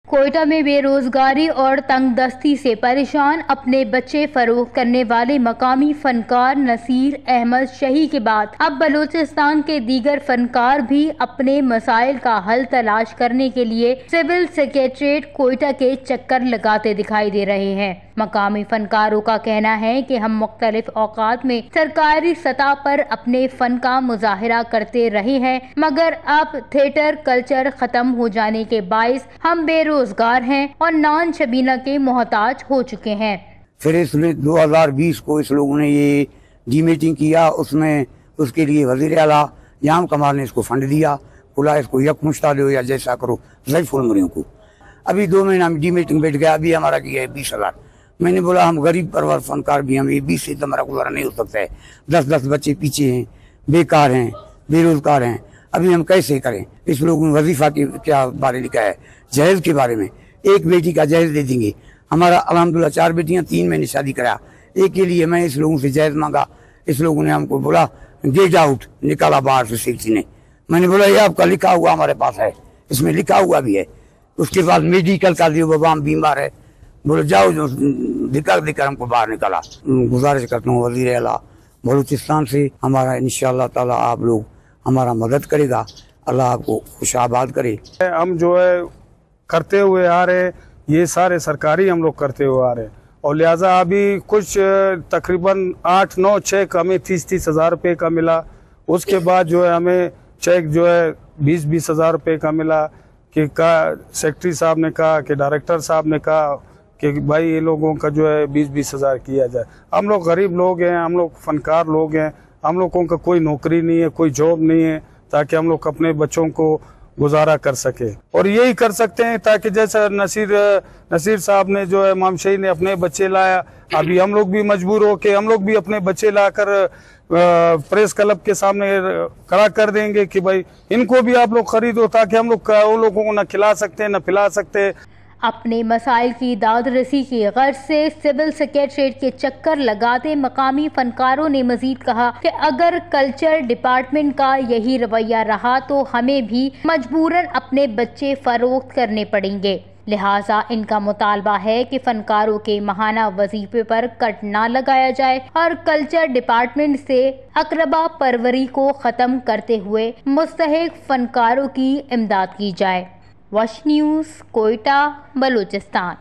کوئٹہ میں بے روزگاری اور تنگ دستی سے پریشان اپنے بچے فروخت کرنے والے مقامی فنکار نصیر احمد شہی کے بعد اب بلوچستان کے دیگر فنکار بھی اپنے مسائل کا حل تلاش کرنے کے لیے سول سیکریٹریٹ کوئٹہ کے چکر لگاتے دکھائی دے رہے ہیں۔ مقامی فنکاروں کا کہنا ہے کہ ہم مختلف اوقات میں سرکاری سطح پر اپنے فن کا مظاہرہ کرتے رہے ہیں، مگر اب تھیٹر کلچر ختم ہو جانے کے باعث ہم بے روزگار ہیں اور نان شبینہ کے محتاج ہو چکے ہیں۔ پھر اس میں 2020 کو اس لوگوں نے یہ ڈی میٹنگ کیا، اس میں اس کے لیے وزیر اعلیٰ یام کمال نے اس کو فنڈ دیا، بولا اس کو یک مشتہ دو یا جیسا کرو ضعیف المریوں کو۔ ابھی 2 مہینہ میں ڈی میٹنگ بیٹھ گیا، ابھی ہمارا کیا ہے 20,000۔ میں نے بولا ہم غریب پرور فنکار بھی ہم 20 سے ہمارا گزارا نہیں ہو سکتا ہے، 10 بچے پیچھے ہیں، بیکار ہیں، بے روزگار ہیں، ابھی ہم کیسے کریں؟ اس لوگوں نے وظیفہ کے کیا بارے لکھا ہے، جہیز کے بارے میں، ایک بیٹی کا جہیز دے دیں گے۔ ہمارا الحمدللہ 4 بیٹیاں، 3 میں نے شادی کرایا، ایک کے لیے میں اس لوگوں سے جہیز مانگا، اس لوگوں نے ہم کو بولا گیٹ آؤٹ، نکالا باہر سے سیکسی نے۔ میں نے بولا یہ آپ کا لکھا ہوا ہمارے پاس ہے، اس میں لکھا ہوا بھی ہے۔ اس کے بعد میڈیکل کا دیو بابا ہم بیمار ہے، بولے جاؤ جو دکھا ہم کو باہر نکالا۔ گزارش کرتا ہوں وزیر اعلیٰ بلوچستان سے، ہمارا انشاءاللہ تعالی آپ لوگ ہمارا مدد کرے گا، اللہ آپ کو خوش آباد کرے۔ ہم جو ہے کرتے ہوئے آ رہے، یہ سارے سرکاری ہم لوگ کرتے ہوئے آ رہے، اور لہٰذا ابھی کچھ تقریباً 8، 9 چیک ہمیں 30 ہزار روپے کا ملا۔ اس کے بعد جو ہے ہمیں چیک جو ہے 20 ہزار روپے کا ملا، کہ سیکرٹری صاحب نے کہا کہ ڈائریکٹر صاحب نے کہا کہ بھائی یہ لوگوں کا جو ہے 20 ہزار کیا جائے۔ ہم لوگ غریب لوگ ہیں، ہم لوگ فنکار لوگ ہیں، ہم لوگوں کا کوئی نوکری نہیں ہے، کوئی جاب نہیں ہے، تاکہ ہم لوگ اپنے بچوں کو گزارا کر سکے، اور یہی کر سکتے ہیں تاکہ جیسا نصیر صاحب نے جو ہے امام شہی نے اپنے بچے لایا، ابھی ہم لوگ بھی مجبور ہو کے ہم لوگ بھی اپنے بچے لا کر پریس کلب کے سامنے کھڑا کر دیں گے کہ بھائی ان کو بھی آپ لوگ خریدو، تاکہ ہم لوگ ان لوگوں کو نہ کھلا سکتے نہ پلا سکتے۔ اپنے مسائل کی داد رسی کی غرض سے سول سیکریٹریٹ کے چکر لگاتے مقامی فنکاروں نے مزید کہا کہ اگر کلچر ڈپارٹمنٹ کا یہی رویہ رہا تو ہمیں بھی مجبوراً اپنے بچے فروخت کرنے پڑیں گے، لہٰذا ان کا مطالبہ ہے کہ فنکاروں کے ماہانہ وظیفے پر کٹ نہ لگایا جائے اور کلچر ڈپارٹمنٹ سے اقربا پروری کو ختم کرتے ہوئے مستحق فنکاروں کی امداد کی جائے۔ وش نیوز، کوئٹہ، بلوچستان۔